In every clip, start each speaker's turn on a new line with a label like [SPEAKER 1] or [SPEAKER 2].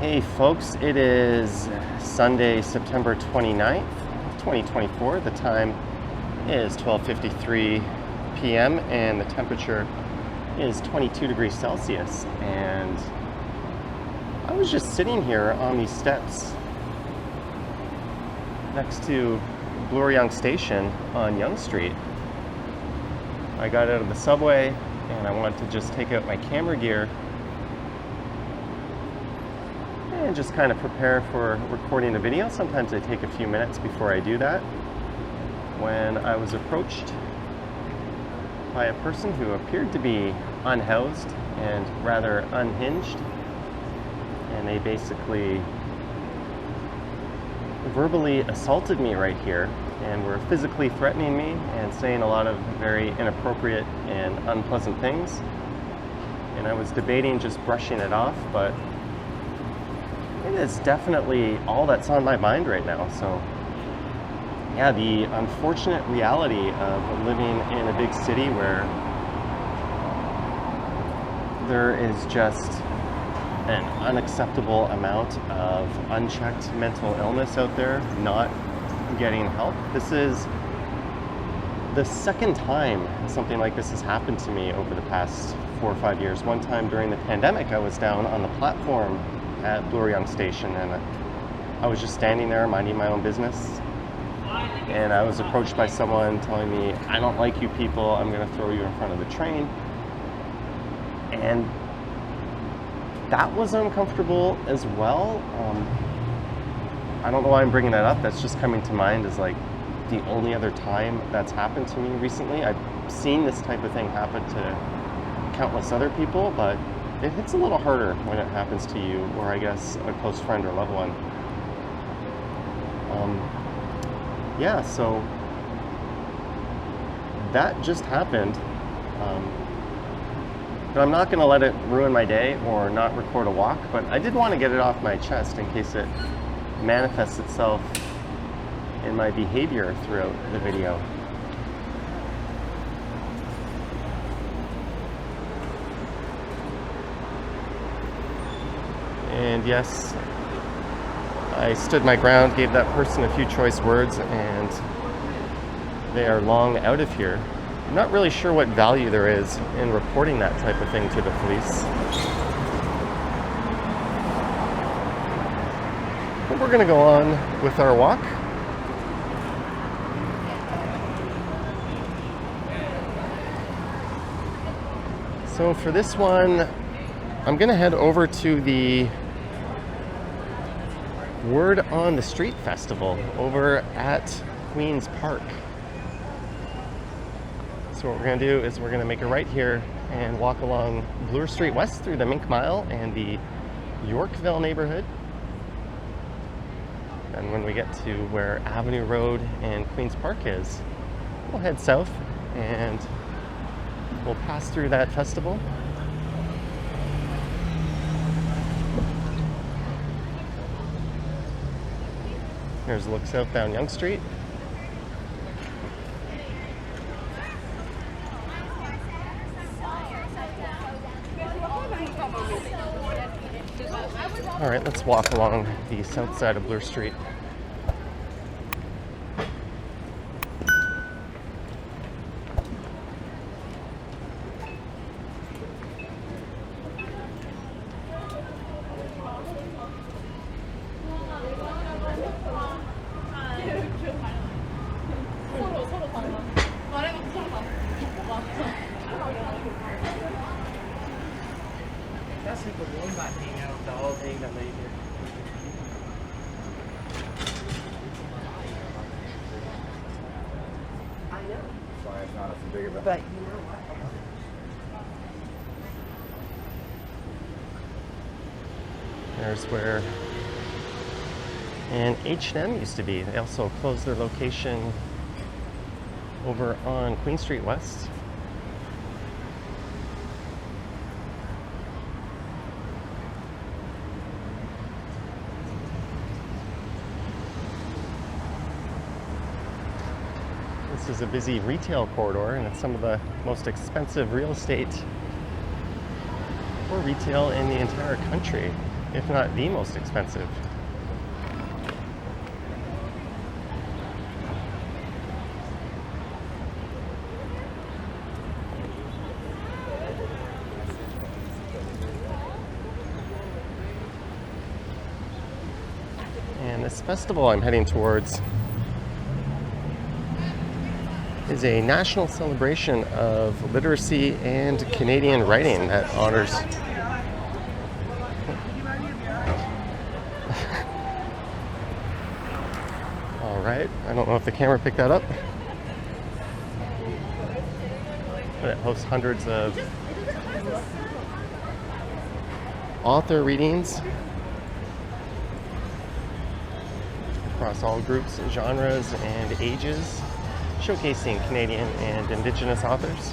[SPEAKER 1] Hey folks, it is Sunday, September 29th, 2024. The time is 12:53 p.m. and the temperature is 22 degrees Celsius. And I was just sitting here on these steps next to Bloor-Yonge Station on Yonge Street. I got out of the subway and I wanted to just take out my camera gear and just kind of prepare for recording a video. Sometimes I take a few minutes before I do that, when I was approached by a person who appeared to be unhoused and rather unhinged, and they basically verbally assaulted me right here and were physically threatening me and saying a lot of very inappropriate and unpleasant things. And I was debating just brushing it off, but it is definitely all that's on my mind right now. So yeah, the unfortunate reality of living in a big city where there is just an unacceptable amount of unchecked mental illness out there not getting help. This is the second time something like this has happened to me over the past 4 or 5 years. One time during the pandemic, I was down on the platform at Bloor-Yonge Station, and I was just standing there minding my own business, and I was approached by someone telling me, "I don't like you people, I'm going to throw you in front of the train." And that was uncomfortable as well. I don't know why I'm bringing that up. That's just coming to mind as like the only other time that's happened to me recently. I've seen this type of thing happen to countless other people, but it hits a little harder when it happens to you, or I guess a close friend or loved one. Yeah, so that just happened. But I'm not going to let it ruin my day or not record a walk, but I did want to get it off my chest in case it manifests itself in my behavior throughout the video. And yes, I stood my ground, gave that person a few choice words, and they are long out of here. I'm not really sure what value there is in reporting that type of thing to the police. But we're going to go on with our walk. So for this one, I'm going to head over to the Word on the Street Festival over at Queen's Park. So what we're going to do is we're going to make a right here and walk along Bloor Street West through the Mink Mile and the Yorkville neighborhood. And when we get to where Avenue Road and Queen's Park is, we'll head south and we'll pass through that festival. Here's a look south down Yonge Street. All right, let's walk along the south side of Bloor Street.
[SPEAKER 2] But
[SPEAKER 1] there's where an H&M used to be. They also closed their location over on Queen Street West. This is a busy retail corridor, and it's some of the most expensive real estate for retail in the entire country. if not the most expensive. And this festival I'm heading towards is a national celebration of literacy and Canadian writing that honors all right, I don't know if the camera picked that up, but it hosts hundreds of author readings across all groups, genres, and ages, showcasing Canadian and Indigenous authors.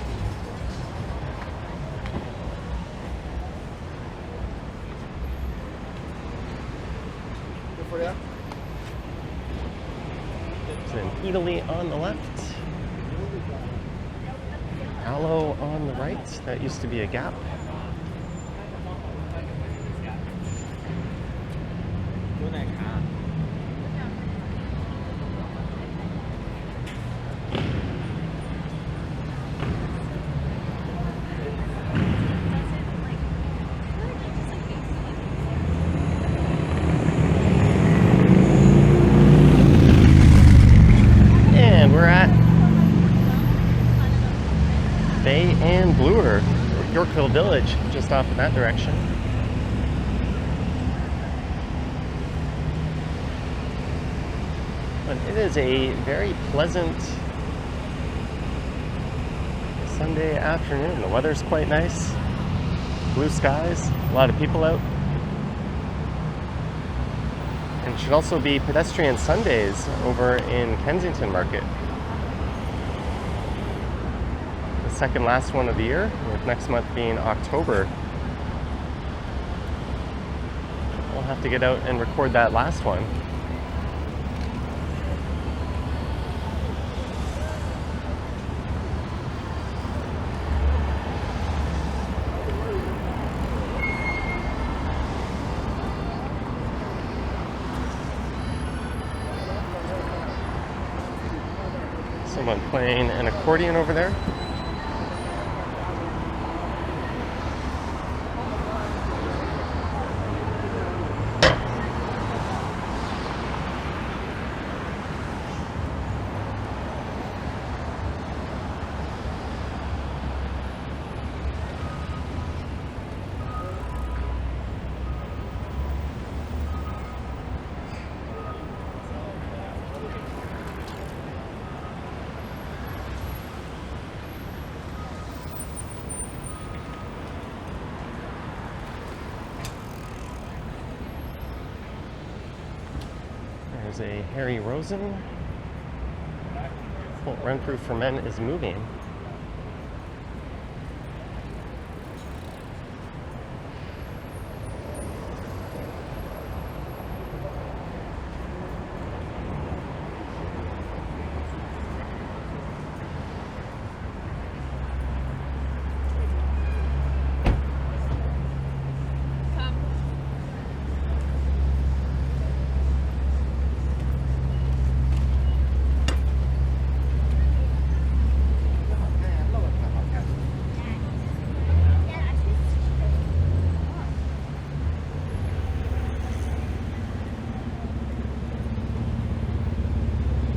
[SPEAKER 1] There's an Italy on the left, Aloe on the right. That used to be a Gap. Bay and Bloor, Yorkville Village, just off in that direction. But it is a very pleasant Sunday afternoon. The weather's quite nice, blue skies, a lot of people out. And it should also be pedestrian Sundays over in Kensington Market. Second last one of the year, with next month being October. We'll have to get out and record that last one. Someone playing an accordion over there. There's a Harry Rosen. Full Run-Proof for Men is moving.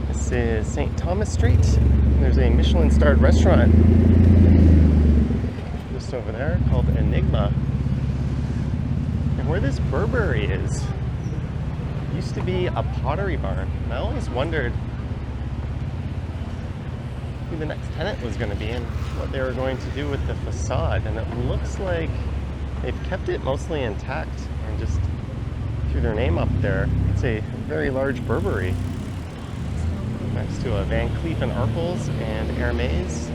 [SPEAKER 1] This is St. Thomas Street. There's a Michelin-starred restaurant just over there called Enigma. And where this Burberry is, used to be a pottery barn. And I always wondered who the next tenant was going to be and what they were going to do with the facade. And it looks like they've kept it mostly intact and just threw their name up there. It's a very large Burberry next to a Van Cleef & Arpels and Hermes.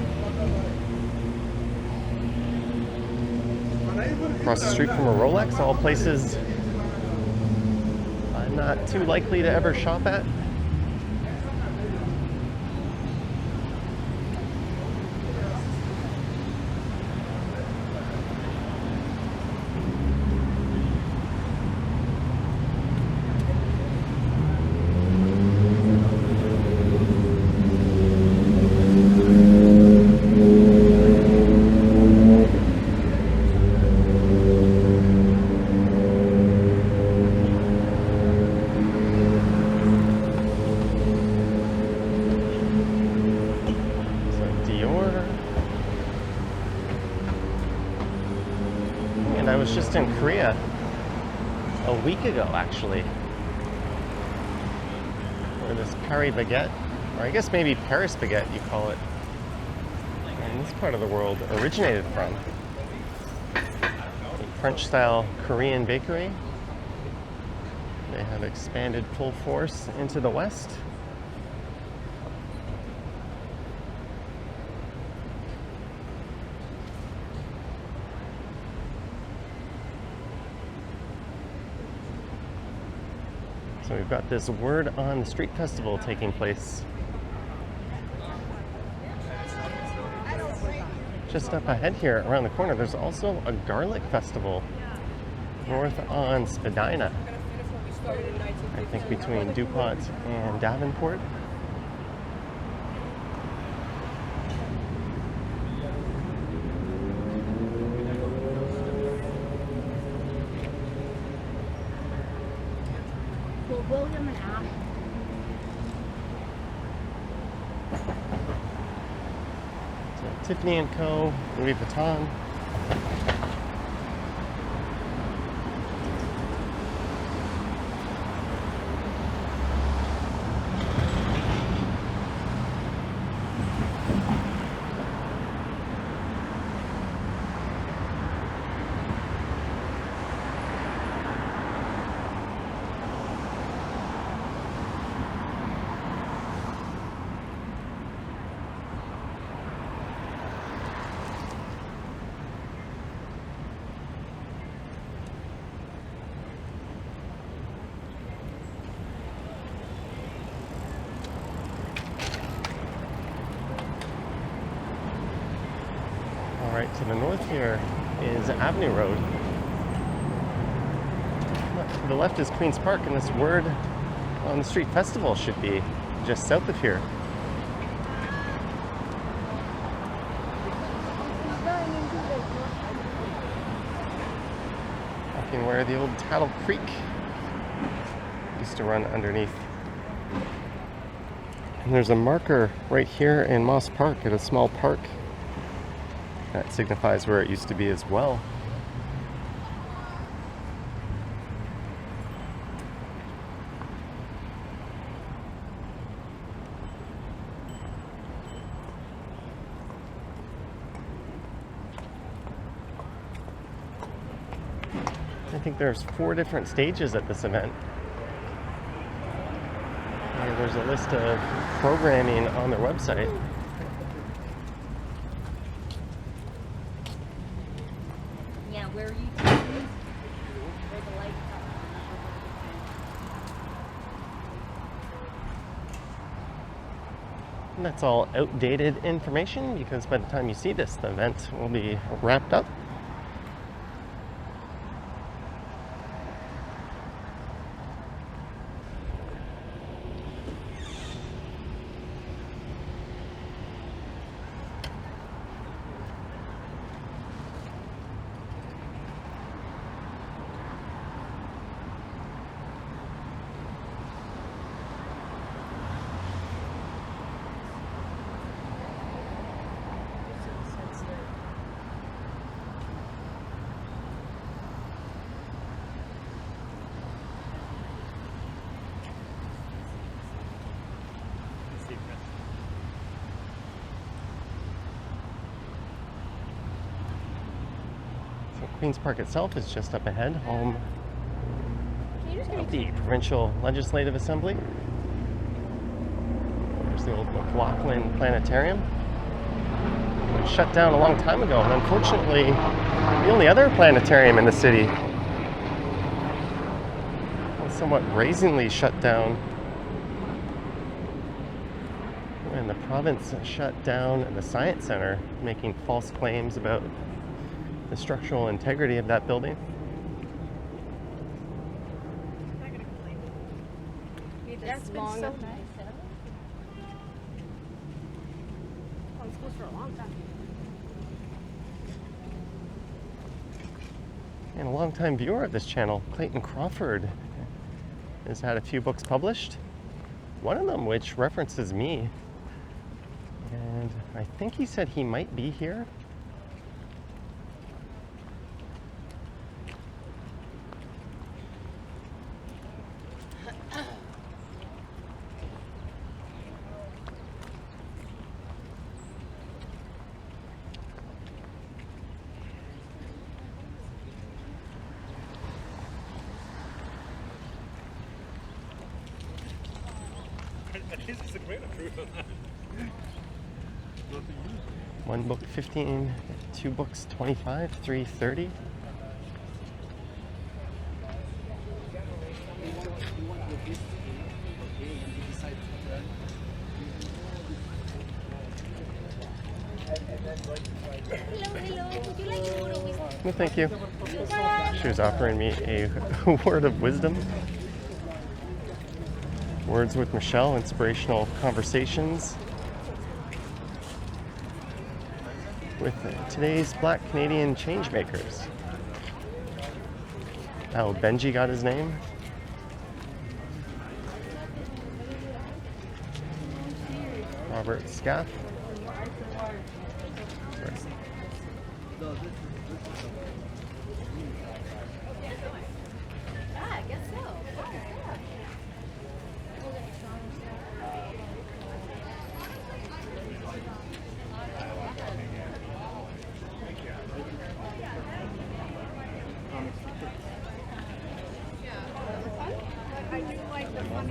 [SPEAKER 1] Across the street from a Rolex, all places I'm not too likely to ever shop at. I was just in Korea a week ago, actually, where this Paris baguette, or I guess maybe Paris baguette you call it, in this part of the world originated from. A French-style Korean bakery. They have expanded full force into the West. So we've got this Word on the Street festival taking place. Just up ahead here, around the corner, there's also a garlic festival north on Spadina. I think between DuPont and Davenport.
[SPEAKER 2] Well, William and Ash.
[SPEAKER 1] So Tiffany & Co., Louis Vuitton. Right to the north here is Avenue Road. To the left is Queen's Park, and this Word on the Street festival should be just south of here. Walking where the old Tattle Creek used to run underneath. And there's a marker right here in Moss Park at a small park. That signifies where it used to be as well. I think there's 4 different stages at this event. And there's a list of programming on their website.
[SPEAKER 2] Where are you taking? Where the light
[SPEAKER 1] And that's all outdated information because by the time you see this, the event will be wrapped up. Queen's Park itself is just up ahead, home of the Provincial Legislative Assembly. There's the old McLaughlin Planetarium. It was shut down a long time ago, and unfortunately, the only other planetarium in the city was somewhat brazenly shut down when the province shut down the Science Center, making false claims about the structural integrity of that building.
[SPEAKER 2] That's been so nice. On school for a long time.
[SPEAKER 1] And a longtime viewer of this channel, Clayton Crawford, has had a few books published. One of them which references me. And I think he said he might be here.
[SPEAKER 3] At least it's a great truth on that.
[SPEAKER 1] One book 15, two books 25, three 30.
[SPEAKER 2] Hello, hello. Would you like a word of wisdom?
[SPEAKER 1] No, thank you. She was offering me a word of wisdom. Words with Michelle, inspirational conversations with today's Black Canadian changemakers. How Benji got his name. Robert Scaff.
[SPEAKER 2] I guess so.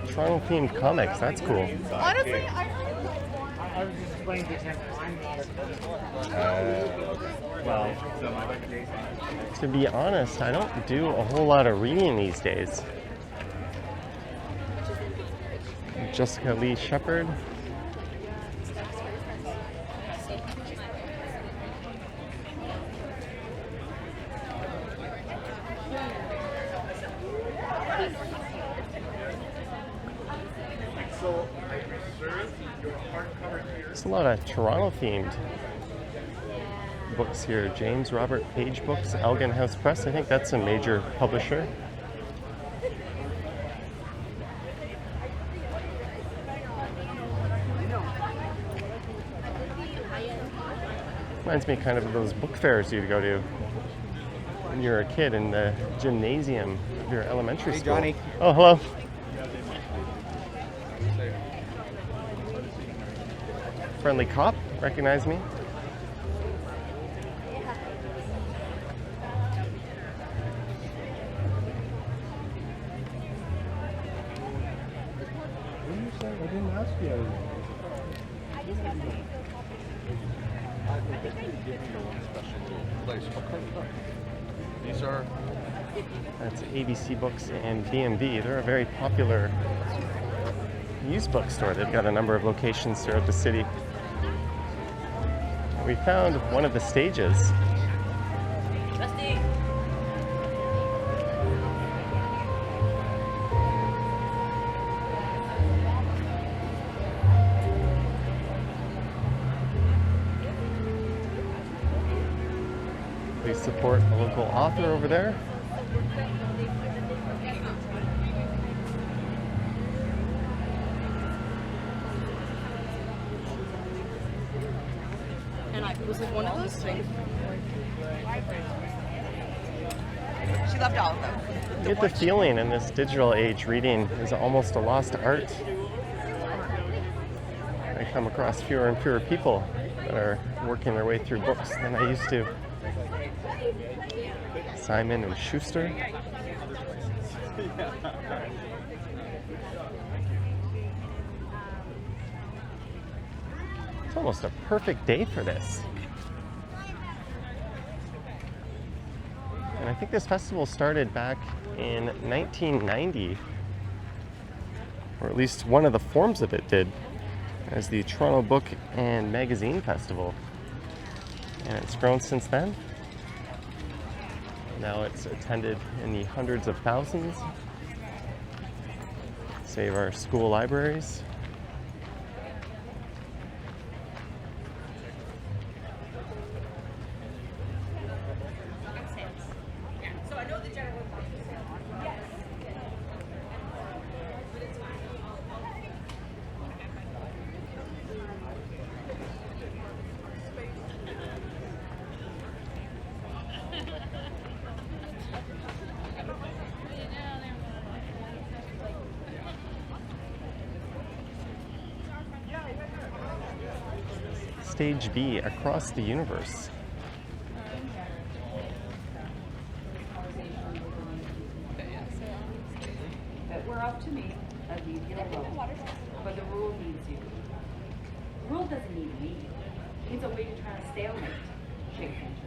[SPEAKER 1] Toronto themed comics, that's cool.
[SPEAKER 2] Honestly,
[SPEAKER 3] I was just explaining to him I'm not
[SPEAKER 1] Well, to be honest, I don't do a whole lot of reading these days. Jessica Lee Shepherd.
[SPEAKER 3] So I reserved your hardcover here.
[SPEAKER 1] There's a lot of Toronto themed books here. James Robert Page Books, Elgin House Press. I think that's a major publisher. Reminds me kind of those book fairs you'd go to when you were a kid in the gymnasium of your elementary school.
[SPEAKER 4] Johnny.
[SPEAKER 1] Oh, hello. Friendly cop, recognize me?
[SPEAKER 4] I didn't ask you. These are
[SPEAKER 1] That's ABC Books and BMV. They're a very popular used bookstore. They've got a number of locations throughout the city. We found one of the stages.
[SPEAKER 2] Trusty.
[SPEAKER 1] Please support a local author over there.
[SPEAKER 5] And was it one of those things? She loved all of them.
[SPEAKER 1] You get the feeling in this digital age reading is almost a lost art. I come across fewer and fewer people that are working their way through books than I used to. Simon and Schuster. It's almost a perfect day for this. And I think this festival started back in 1990, or at least one of the forms of it did, as the Toronto Book and Magazine Festival. And it's grown since then. Now it's attended in the hundreds of thousands. Save our school libraries. Stage B, Across the Universe.
[SPEAKER 6] We're up to meet. but the rule needs you. The rule doesn't need me. It needs a way to turn a stalemate. Shake hands.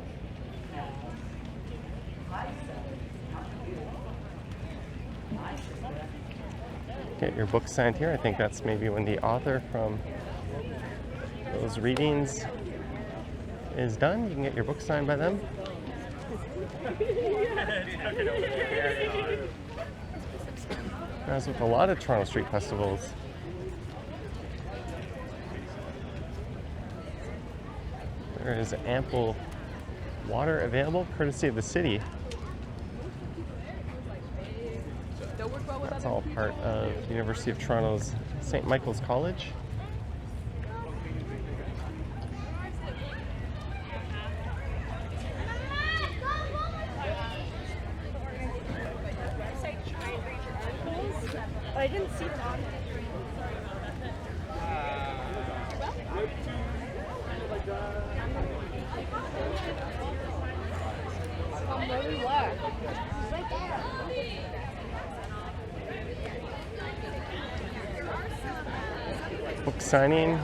[SPEAKER 6] Now, I said, not you. I said,
[SPEAKER 1] Get your book signed here. I think that's maybe when the author from those readings is done. You can get your book signed by them. As with a lot of Toronto street festivals, there is ample water available courtesy of the city. That's all part of the University of Toronto's St. Michael's College.
[SPEAKER 2] I didn't see that. From where we were. Right there.
[SPEAKER 1] Book signing.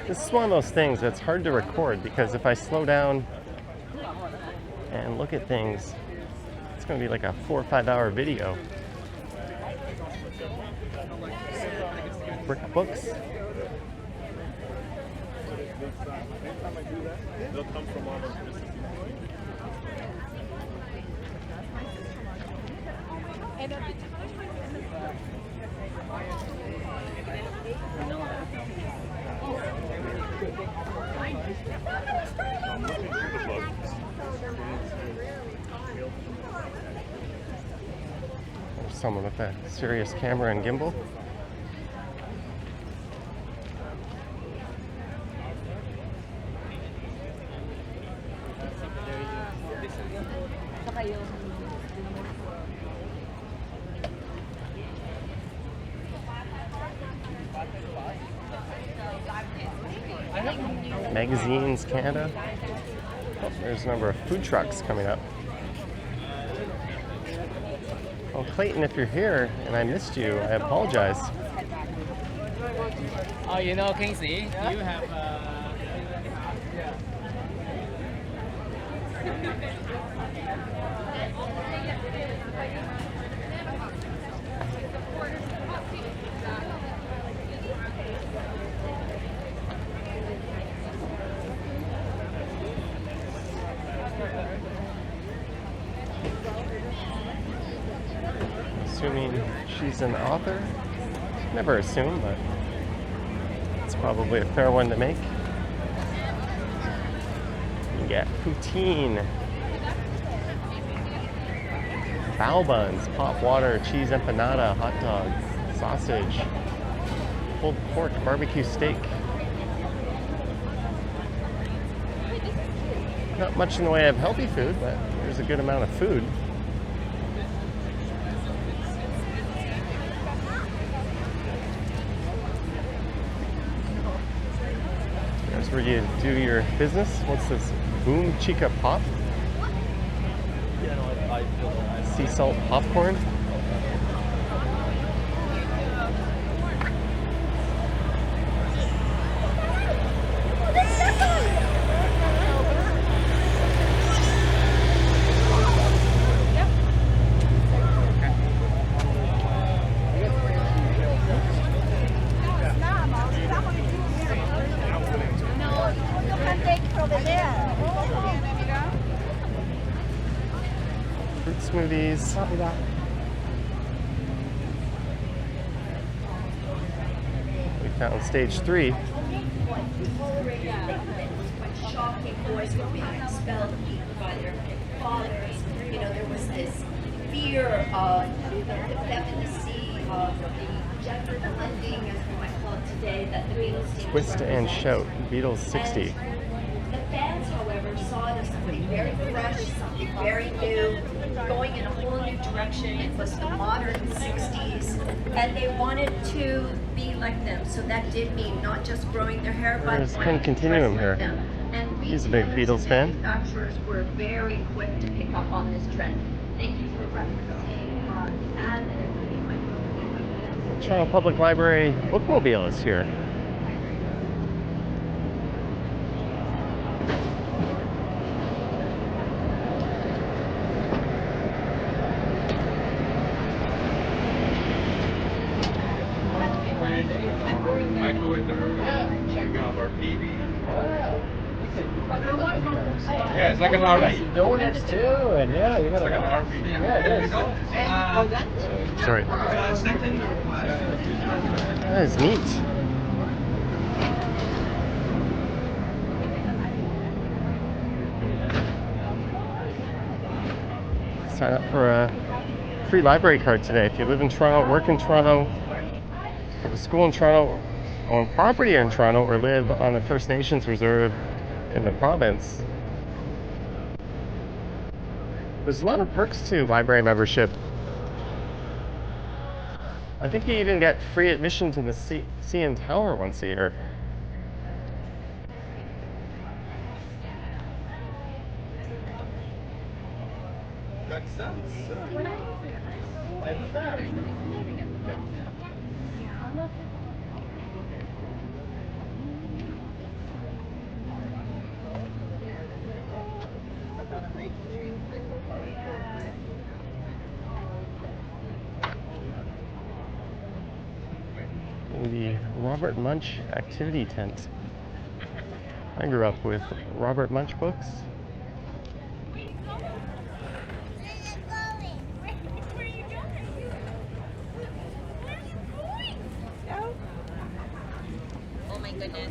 [SPEAKER 1] This is one of those things that's hard to record because if I slow down and look at things, it's going to be like a 4 or 5 hour video. Brick books. There's someone with a serious camera and gimbal. Magazines Canada. Oh, there's a number of food trucks coming up. Oh, Clayton, if you're here and I missed you, I apologize.
[SPEAKER 7] Oh, you know, Kingsley, you have
[SPEAKER 1] Assuming she's an author. Never assume, but it's probably a fair one to make. You get poutine, bao buns, pop water, cheese empanada, hot dog, sausage, pulled pork, barbecue steak. Not much in the way of healthy food, but there's a good amount of food. There's where you do your business. What's this? Boom Chica Pop? Sea salt popcorn. Fruit smoothies. We found stage 3.
[SPEAKER 8] Shocking boys were being expelled by their fathers. You know, there was this fear of the femininity, of the gender blending, as we might call it today, that the Beatles seemed to
[SPEAKER 1] Twist and
[SPEAKER 8] represent.
[SPEAKER 1] Shout, Beatles 60.
[SPEAKER 8] The fans, however, saw it as something very fresh, something very new, going in a whole new direction. It was the modern 60s, and they wanted to be like them. So that did mean not just growing their hair, but
[SPEAKER 1] There's Ken Continuum here.
[SPEAKER 8] And
[SPEAKER 1] He's a big
[SPEAKER 8] retailers
[SPEAKER 1] Beatles
[SPEAKER 8] and
[SPEAKER 1] fan.
[SPEAKER 8] manufacturers were very quick to pick up on this trend. Thank you for referencing ad that everybody might know.
[SPEAKER 1] Toronto Public Library bookmobile is here.
[SPEAKER 4] Yeah, it's like an RV.
[SPEAKER 3] Donuts too, and yeah, you got
[SPEAKER 4] Like an RV.
[SPEAKER 3] Yeah, it is.
[SPEAKER 1] Sorry. That is neat. Sign up for a free library card today. If you live in Toronto, work in Toronto, go to school in Toronto, own property in Toronto, or live on a First Nations reserve in the province. There's a lot of perks to library membership. I think you even get free admission to the CN Tower once a year.
[SPEAKER 4] Makes sense.
[SPEAKER 1] The Robert Munch activity tent. I grew up with Robert Munch books.
[SPEAKER 2] Oh my goodness.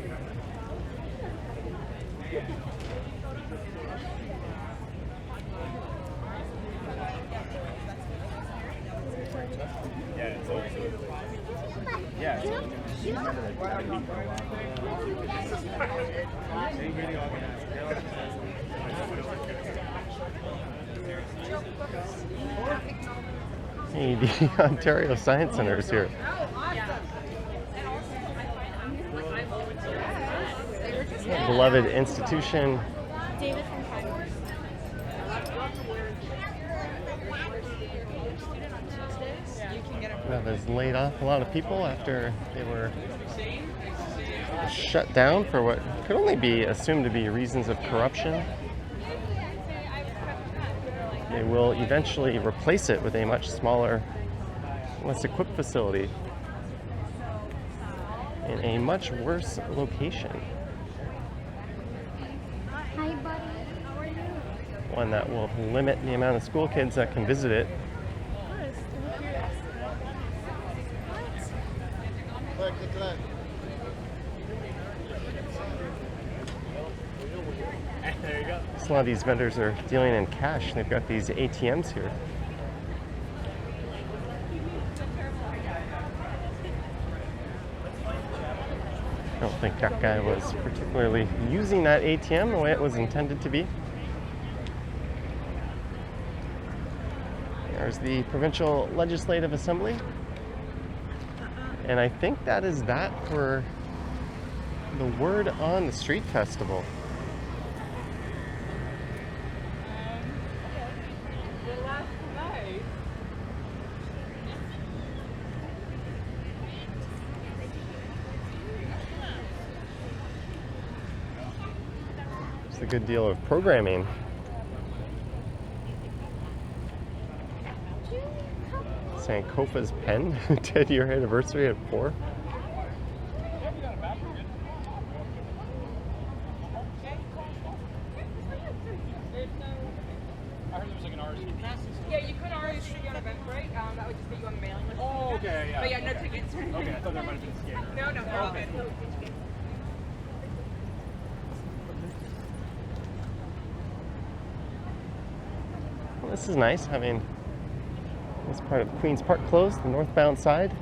[SPEAKER 1] Hey, the Ontario Science Centre is here. Beloved institution. That has laid off a lot of people after they were shut down for what could only be assumed to be reasons of corruption. They will eventually replace it with a much smaller, less equipped facility in a much worse location.
[SPEAKER 2] Hi, buddy. How are you?
[SPEAKER 1] One that will limit the amount of school kids that can visit it.
[SPEAKER 4] There you go.
[SPEAKER 1] So a lot of these vendors are dealing in cash. They've got these ATMs here. I don't think that guy was particularly using that ATM the way it was intended to be. There's the Provincial Legislative Assembly. And I think that is that for the Word on the Street Festival. It's a good deal of programming. Sankofa's pen, 10-year anniversary at 4.
[SPEAKER 5] Yeah, you could already see on Eventbrite. That would just get you on the mailing list.
[SPEAKER 4] Oh, okay, yeah.
[SPEAKER 5] But yeah, no tickets.
[SPEAKER 4] Okay, I thought there might have been a scam.
[SPEAKER 5] No, no, they're all good.
[SPEAKER 1] Well, this is nice having this part of Queen's Park closed, the northbound side.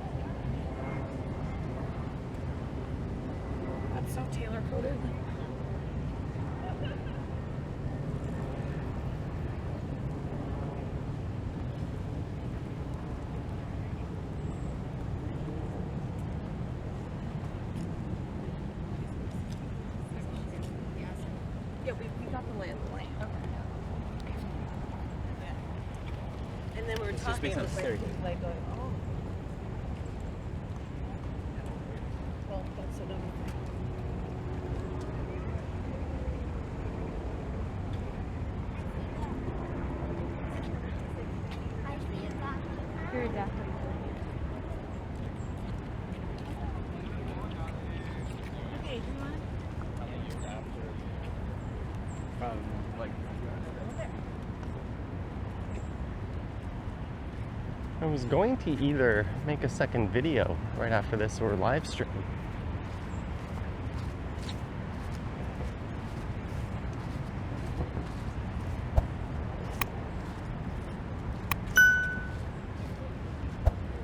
[SPEAKER 5] That's so tailor coded. Yeah, we got the lay of the land. And then we were talking, it was like oh. so dumb.
[SPEAKER 2] You're definitely. Okay, come on.
[SPEAKER 4] Like,
[SPEAKER 1] I was going to either make a second video right after this or live stream.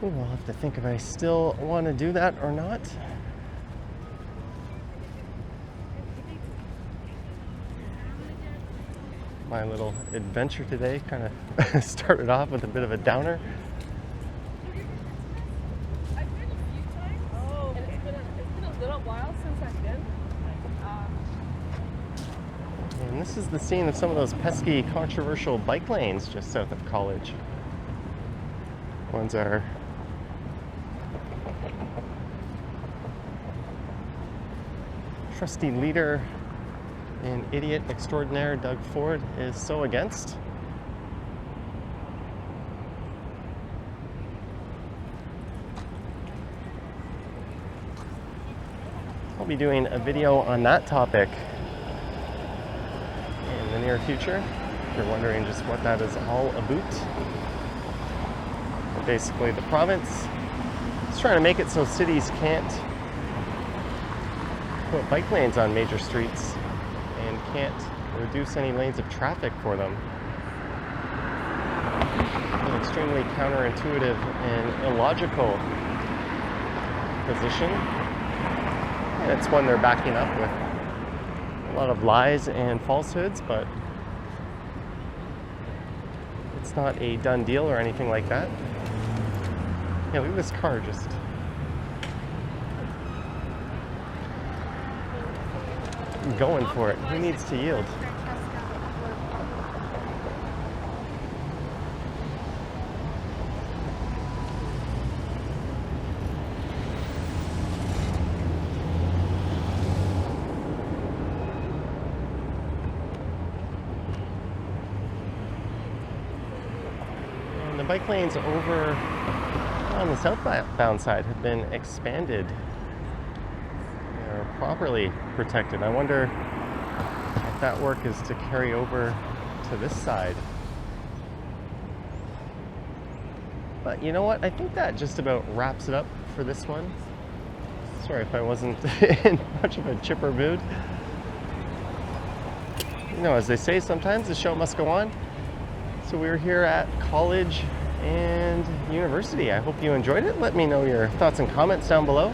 [SPEAKER 1] Ooh, I'll have to think if I still want to do that or not. My little adventure today kind of started off with a bit of a downer.
[SPEAKER 5] I've been a few times. Oh, and it's been a little while since I've been.
[SPEAKER 1] And this is the scene of some of those pesky, controversial bike lanes just south of College. Ones are trusty leader and idiot extraordinaire Doug Ford is so against. I'll be doing a video on that topic in the near future. If you're wondering just what that is all about. But basically, the province is trying to make it so cities can't put bike lanes on major streets and can't reduce any lanes of traffic for them. An extremely counterintuitive and illogical position. And it's one they're backing up with a lot of lies and falsehoods, but it's not a done deal or anything like that. Yeah, look at this car just going for it. Who needs to yield? And the bike lanes over on the southbound side have been expanded. They're properly protected. I wonder if that work is to carry over to this side. But you know what? I think that just about wraps it up for this one. Sorry if I wasn't in much of a chipper mood. You know, as they say, sometimes the show must go on. So we're here at College and University. I hope you enjoyed it. Let me know your thoughts and comments down below.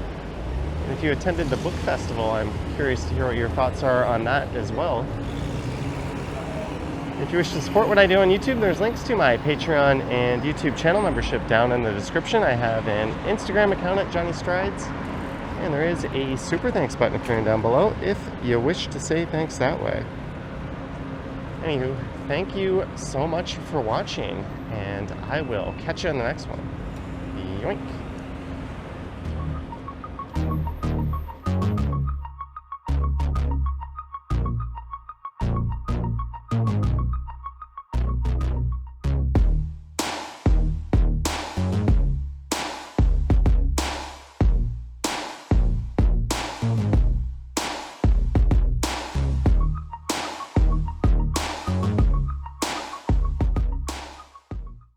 [SPEAKER 1] And if you attended the book festival, I'm curious to hear what your thoughts are on that as well. If you wish to support what I do on YouTube, there's links to my Patreon and YouTube channel membership down in the description. I have an Instagram account at Johnny Strides, and there is a super thanks button appearing down below if you wish to say thanks that way. Anywho, thank you so much for watching, and I will catch you on the next one. Yoink!